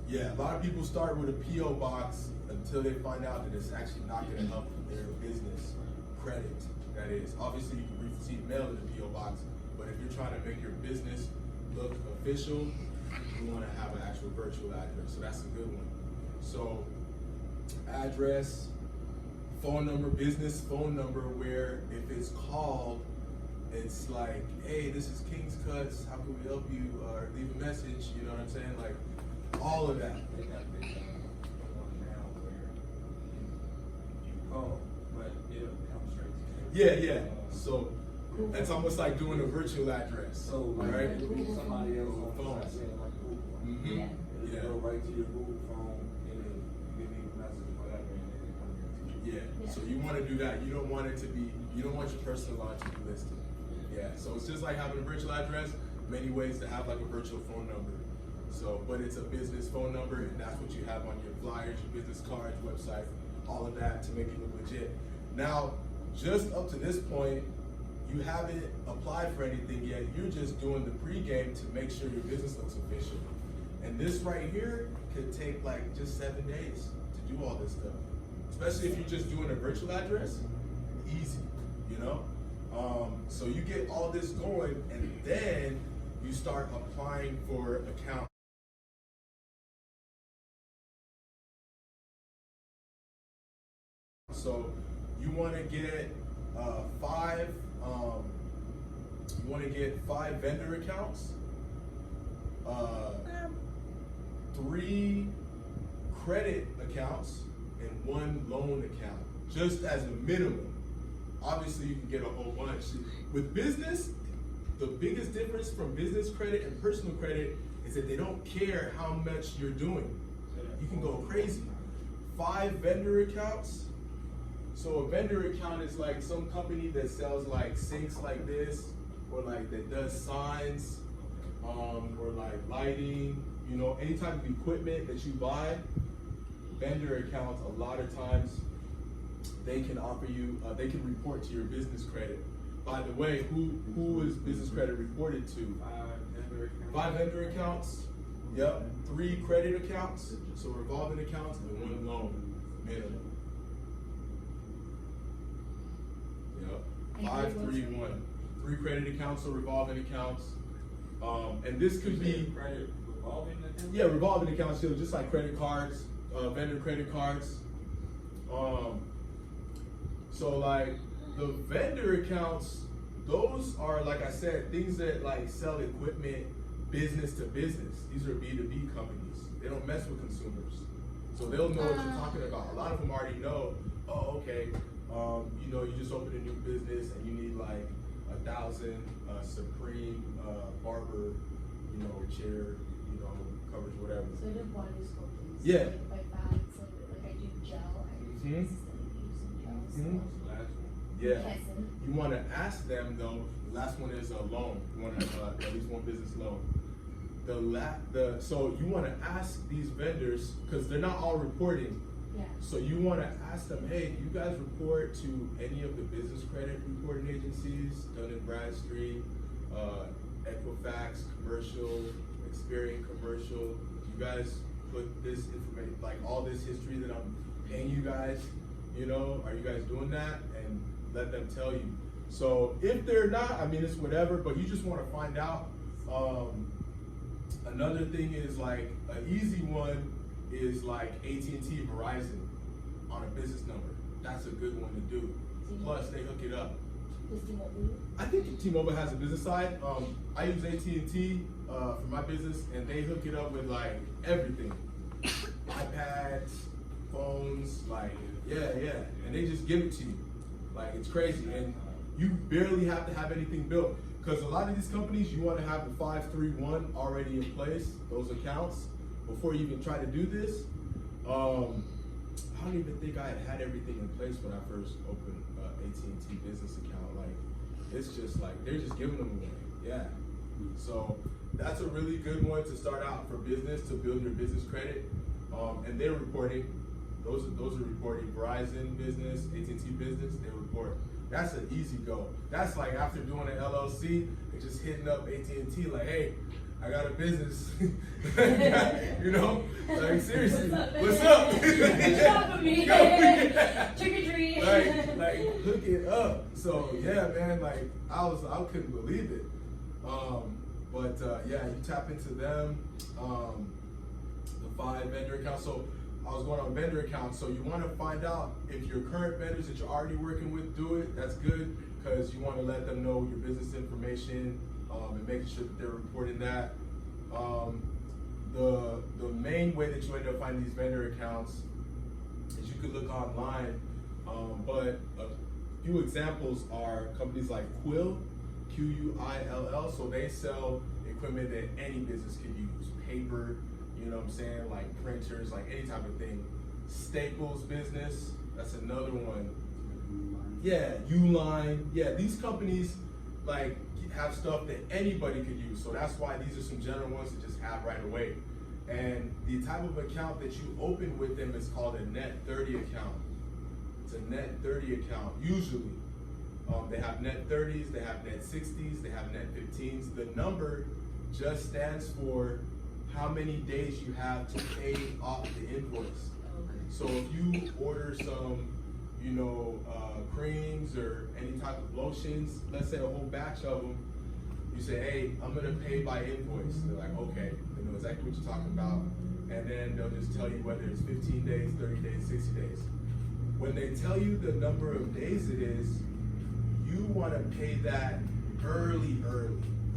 Yeah, a lot of people start with a PO box until they find out that it's actually not going to help their business credit. That is, obviously you can receive mail in the PO box, but if you're trying to make your business look official, you want to have an actual virtual address. So that's a good one. So address, phone number, business phone number, where if it's called, it's like, hey, this is King's Cutz, how can we help you? Or leave a message, you know what I'm saying? Like, all of that. They got one now where you call, but it'll come straight to you. Yeah. So it's almost like doing a virtual address. So, like, right? it'll be somebody else on the Phone. side saying like Google. Mhm. It'll Yeah. go right to your Google phone, and then you can leave a message, whatever, and then it comes to you. Yeah. So you want to do that. You don't want your personal line to be listed. Yeah. So it's just like having a virtual address. Many ways to have like a virtual phone number. So, but it's a business phone number, and that's what you have on your flyers, your business cards, website, all of that to make it look legit. Now, just up to this point, you haven't applied for anything yet. You're just doing the pregame to make sure your business looks official. And this right here could take like just 7 days to do all this stuff. Especially if you're just doing a virtual address, easy, you know? So you get all this going, and then you start applying for accounts. So you want to get five vendor accounts, 3 credit accounts, and 1 loan account, just as a minimum. Obviously, you can get a whole bunch. With business, the biggest difference from business credit and personal credit is that they don't care how much you're doing. You can go crazy. 5 vendor accounts. So a vendor account is like some company that sells like sinks like this, or like that does signs, or like lighting, you know, any type of equipment that you buy. Vendor accounts, a lot of times, they can offer you, they can report to your business credit. By the way, who is business credit reported to? 5 vendor accounts. Yep. 3 credit accounts, so revolving accounts, and 1 loan minimum. Yep. 5, 3, 1. 3 credit accounts, so revolving accounts. And this could be credit revolving accounts? Yeah, revolving accounts too, just like credit cards, vendor credit cards. So like the vendor accounts, those are, like I said, things that like sell equipment business to business. These are B2B companies. They don't mess with consumers. So they'll know what you're talking about. A lot of them already know, oh, okay, you know, you just opened a new business and you need like 1,000 Supreme barber, you know, chair, you know, coverage, whatever. So I did body sculpting. Yeah. Like bags, like I do gel. I Mhm. consistently use some gel. Mhm. Last one. Yeah. Yes, and You want to ask them though. The last one is a loan. You want to at least 1 business loan. So you want to ask these vendors, because they're not all reporting. yeah. So you want to ask them, hey, do you guys report to any of the business credit reporting agencies, Dun & Bradstreet, Equifax Commercial, Experian Commercial? Do you guys put this information, like all this history that I'm paying you guys, you know, are you guys doing that? And let them tell you. So if they're not, I mean, it's whatever, but you just want to find out. Another thing is like, an easy one is like AT&T, Verizon on a business number. That's a good one to do. Plus, they hook it up. Does T-Mobile? I think T-Mobile has a business side. I use AT&T for my business, and they hook it up with like everything, iPads, phones, like yeah, and they just give it to you. Like it's crazy, and you barely have to have anything built. Because a lot of these companies, you want to have the 531 already in place, those accounts, before you even try to do this. I don't even think I had everything in place when I first opened AT&T business account. Like, it's just like, they're just giving them away, yeah. So that's a really good one to start out for business, to build your business credit. And they're reporting, those are reporting Verizon business, AT&T business, they report. That's an easy go. That's like after doing an LLC and just hitting up AT&T like, hey, I got a business. You know, like seriously, what's up? Stop with me. Trick or treat. Like hook it up. So yeah, man, like I couldn't believe it. Yeah, you tap into them. The 5 vendor accounts. So I was going on vendor accounts. So you want to find out if your current vendors that you're already working with do it. That's good, because you want to let them know your business information and making sure that they're reporting that. The main way that you end up finding these vendor accounts is you could look online. But a few examples are companies like Quill, Quill. So they sell equipment that any business can use, paper, you know what I'm saying, like printers, like any type of thing. Staples business, that's another one. Yeah, Uline. Yeah, these companies like have stuff that anybody could use. So that's why these are some general ones to just have right away. And the type of account that you open with them is called a net 30 account. It's a net 30 account, usually. They have net 30s, they have net 60s, they have net 15s. The number just stands for how many days you have to pay off the invoice. So if you order some, you know, creams or any type of lotions, let's say a whole batch of them, you say, hey, I'm gonna pay by invoice. They're like, okay, they know exactly what you're talking about. And then they'll just tell you whether it's 15 days, 30 days, 60 days. When they tell you the number of days it is, you wanna pay that early.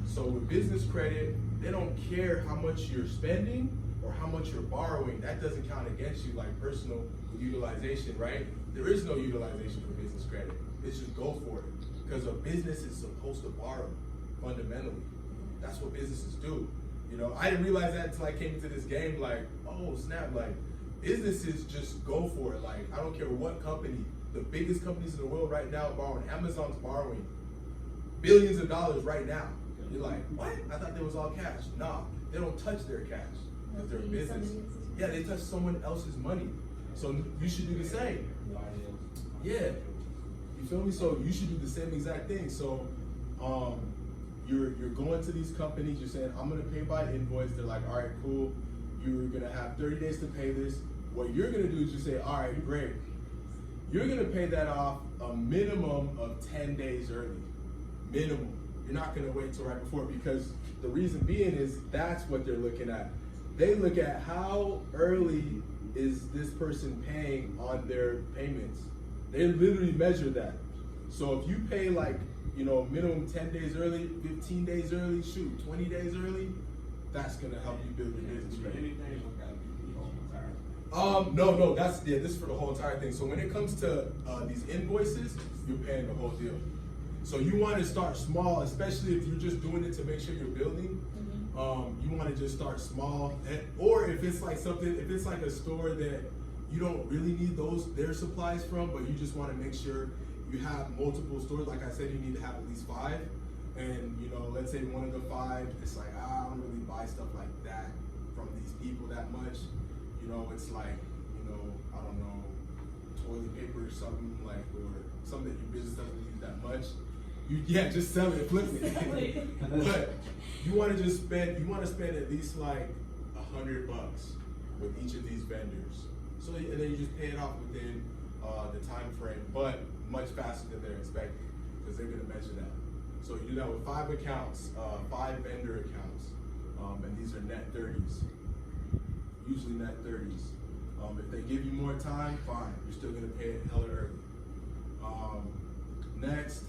So with business credit, they don't care how much you're spending or how much you're borrowing. That doesn't count against you like personal utilization, right? There is no utilization for business credit. It's just go for it. Because a business is supposed to borrow, fundamentally. That's what businesses do. You know, I didn't realize that until I came into this game, like, oh snap, like businesses just go for it. Like, I don't care what company, the biggest companies in the world right now are borrowing. Amazon's borrowing billions of dollars right now. You're like, what? I thought they was all cash. Nah, they don't touch their cash because they're a business. Yeah, they touch someone else's money. So you should do the same. Yeah, you feel me? So you should do the same exact thing. So you're going to these companies, you're saying, I'm gonna pay by invoice. They're like, all right, cool. You're gonna have 30 days to pay this. What you're gonna do is just say, all right, great. You're gonna pay that off a minimum of 10 days early. Minimum. You're not gonna wait till right before, because the reason being is that's what they're looking at. They look at how early is this person paying on their payments. They literally measure that. So if you pay like, you know, minimum 10 days early, 15 days early, shoot, 20 days early, that's gonna help you build your business credit. No, this is for the whole entire thing. So when it comes to these invoices, you're paying the whole deal. So you want to start small, especially if you're just doing it to make sure you're building. You want to just start small, or if it's like something, if it's like a store that you don't really need their supplies from, but you just want to make sure you have multiple stores. Like I said, you need to have at least 5. And you know, let's say one of the 5, it's like, I don't really buy stuff like that from these people that much. You know, it's like, you know, I don't know, toilet paper or something like, or something that your business doesn't use that much. Just sell it, flip it. But you want to just spend, at least like $100 with each of these vendors. So, and then you just pay it off within the time frame, but much faster than they're expecting, because they're gonna measure that. So you do that with 5 accounts, 5 vendor accounts, and these are net 30s. Usually net 30s. If they give you more time, fine. You're still gonna pay it hella early. Next,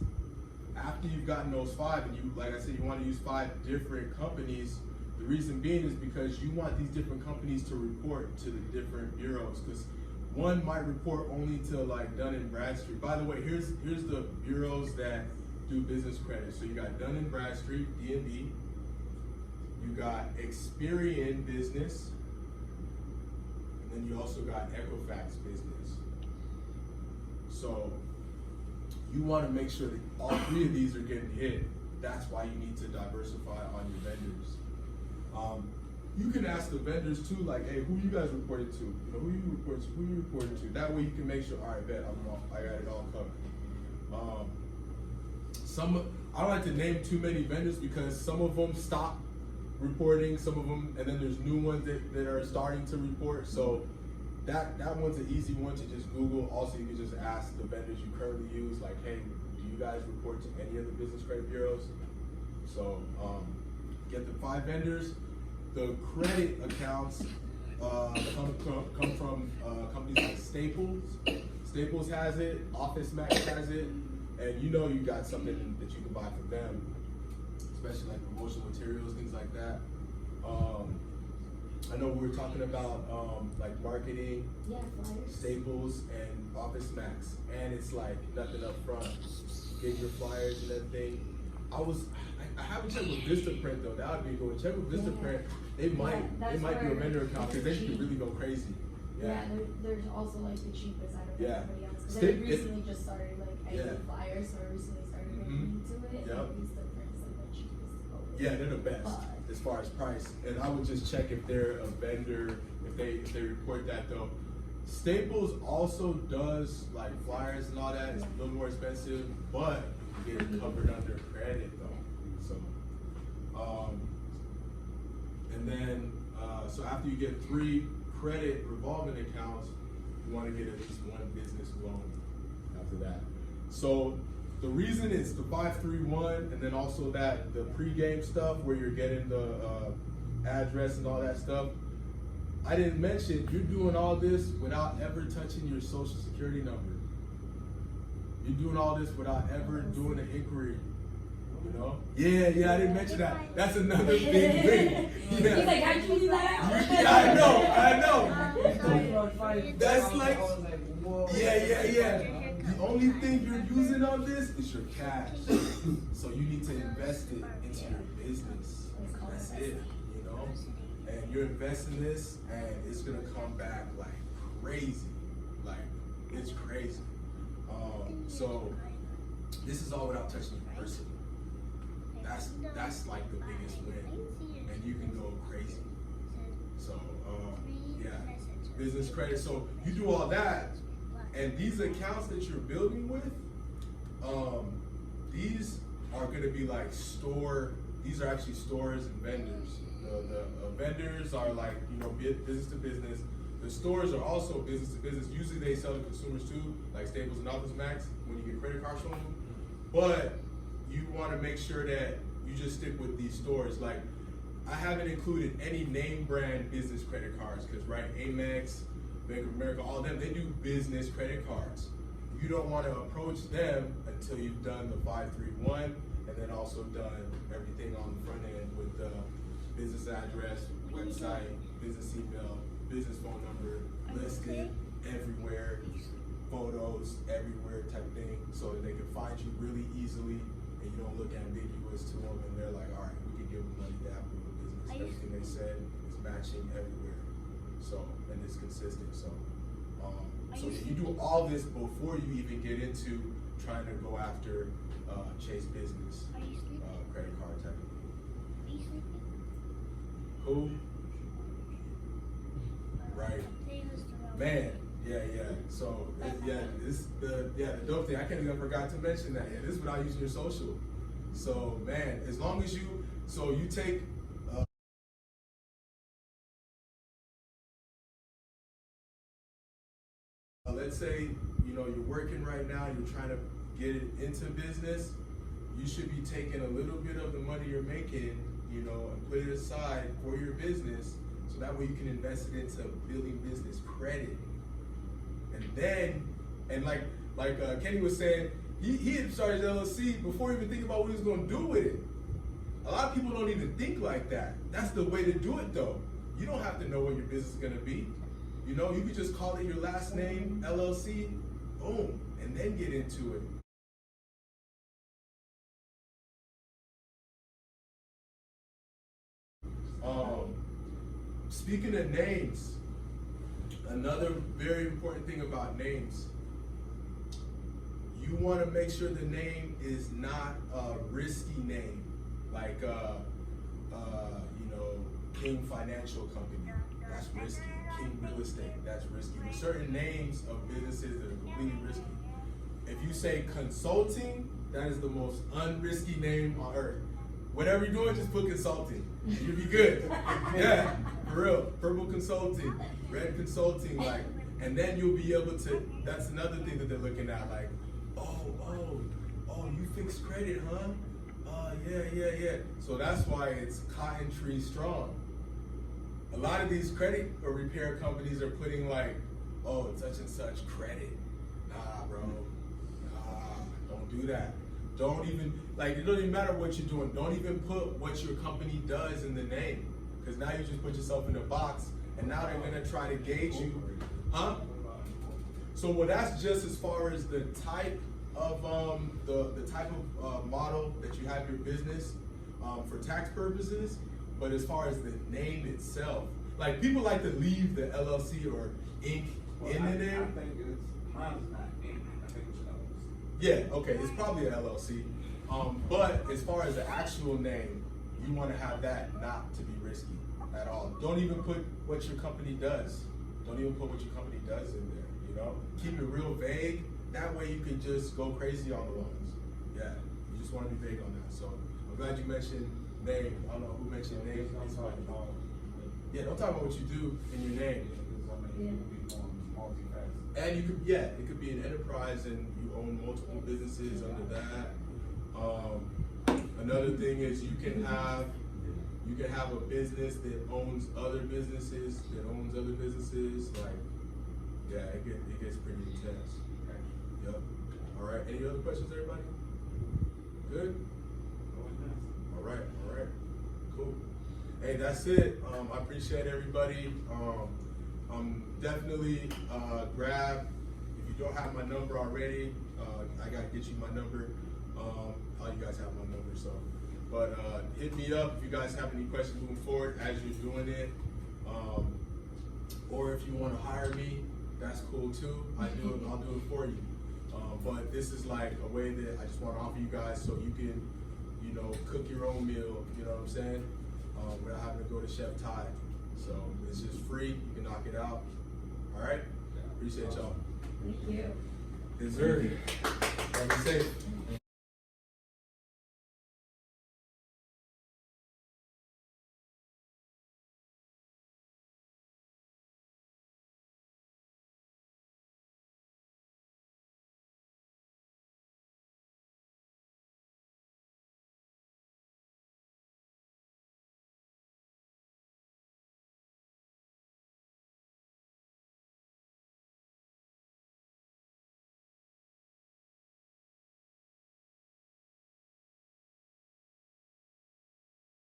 after you've gotten those 5, and you, like I said, you want to use 5 different companies. The reason being is because you want these different companies to report to the different bureaus, because one might report only to like Dun & Bradstreet. By the way, here's the bureaus that do business credit. So you got Dun & Bradstreet, D&B. You got Experian Business. And then you also got Equifax business. So you want to make sure that all three of these are getting hit. That's why you need to diversify on your vendors. You can ask the vendors too, like, hey, who you guys reporting to? You know, who you reporting to? That way you can make sure, all right, bet I got it all covered. I don't like to name too many vendors because some of them stop reporting, some of them, and then there's new ones that are starting to report. So that one's an easy one to just Google. Also, you can just ask the vendors you currently use, like, hey, do you guys report to any of the business credit bureaus? So get the 5 vendors. The credit accounts come from companies like Staples. Staples has it, Office Max has it, and you know you got something that you can buy from them, especially like promotional materials, things like that. I know we were talking about like marketing, Yeah, flyers. Staples and Office Max, and it's like nothing up front. Get your flyers and everything. I haven't checked with Vistaprint though. That would be good. Check with Vistaprint. They might that's do a where vendor account because they cheap. can really go crazy. Yeah, there's also like the cheapest out of Yeah. everybody else. Because Stick- I recently just started like I Yeah. do flyers, so I recently started Mhm. looking into it. Yep. And these different like the cheapest to go with. Yeah, they're the best But- as far as price. And I would just check if they're a vendor, if they report that though. Staples also does like flyers and all that. It's a little more expensive, but you get it covered under credit though. So, and then so after you get 3 credit revolving accounts, you want to get at least 1 business loan after that. So the reason it's the 531 and then also that the pregame stuff where you're getting the address and all that stuff. I didn't mention you're doing all this without ever touching your social security number. You're doing all this without ever doing an inquiry. You know? Yeah, I didn't mention that. That's another big thing. He's Yeah. like, how'd you do that? Yeah, I know. That's like, yeah. The only thing you're using on this is your cash. So you need to invest it into your business. That's it, you know? And you're investing this and it's gonna come back like crazy. Like, it's crazy. So this is all without touching your person. That's like the biggest win. And you can go crazy. So yeah, business credit. So you do all that, and these accounts that you're building with, these are gonna be like these are actually stores and vendors. The vendors are like, you know, business to business. The stores are also business to business. Usually they sell to consumers too, like Staples and Office Max when you get credit cards from them. But you wanna make sure that you just stick with these stores. Like, I haven't included any name brand business credit cards, because right, Amex, Bank of America, all of them, they do business credit cards. You don't want to approach them until you've done the 531 and then also done everything on the front end with the business address, website, business email, business phone number, listed everywhere, photos everywhere type thing, so that they can find you really easily and you don't look ambiguous to them and they're like, all right, we can give them money to have a little business. Everything they said is matching everywhere. So, and it's consistent. So you do all this before you even get into trying to go after Chase Business credit card type of thing. Cool? Right. Man, yeah. So the dope thing, I can't even forgot to mention that. Yeah, this is without using your social. So man, as long as you take let's say, you know, you're working right now, you're trying to get it into business, you should be taking a little bit of the money you're making, you know, and put it aside for your business, so that way you can invest it into building business credit. And then, and like Kenny was saying, he had started his LLC before he even thinking about what he was gonna do with it. A lot of people don't even think like that. That's the way to do it though. You don't have to know what your business is gonna be. You know, you could just call it your last name, LLC, boom, and then get into it. Speaking of names, Another very important thing about names, you want to make sure the name is not a risky name, like King Financial Company. That's risky. King Real Estate. That's risky. There's certain names of businesses that are completely risky. If you say consulting, that is the most unrisky name on earth. Whatever you're doing, just put consulting. You'll be good. Yeah, for real. Purple consulting, red consulting, like, and then you'll be able to, that's another thing that they're looking at, like, oh, you fix credit, huh? Yeah. So that's why it's Cotton Tree Strong. A lot of these credit or repair companies are putting like, oh, such and such credit. Nah, bro. Nah, don't do that. Don't even, like, it doesn't even matter what you're doing. Don't even put what your company does in the name. Because now you just put yourself in a box, and now they're gonna try to gauge you. Huh? So, well, that's just as far as the type of the type of model that you have your business for tax purposes. But as far as the name itself, like, people like to leave the LLC or Inc. in the name. I think mine's not Inc. I think it's LLC. Yeah, okay, it's probably an LLC. But as far as the actual name, you want to have that not to be risky at all. Don't even put what your company does. Don't even put what your company does in there, you know? Keep it real vague. That way you can just go crazy on the loans. Yeah, you just want to be vague on that. So I'm glad you mentioned name. I don't know who mentioned name. Yeah, don't talk about what you do in your name. And you could, yeah, it could be an enterprise and you own multiple businesses under that. Another thing is you can have a business that owns other businesses, like, yeah, it gets pretty intense. Yep. All right, any other questions, everybody? Good? All right, cool. Hey, that's it. I appreciate everybody. Definitely grab, if you don't have my number already, I gotta get you my number. All you guys have my number, so. But hit me up if you guys have any questions moving forward as you're doing it. Or if you wanna hire me, that's cool too. I'll do it for you. But this is like a way that I just wanna offer you guys so you can, cook your own meal, you know what I'm saying? Without having to go to Chef Ty. So it's just free, you can knock it out. All right? Appreciate y'all. Thank you. Yes, sir. Be safe.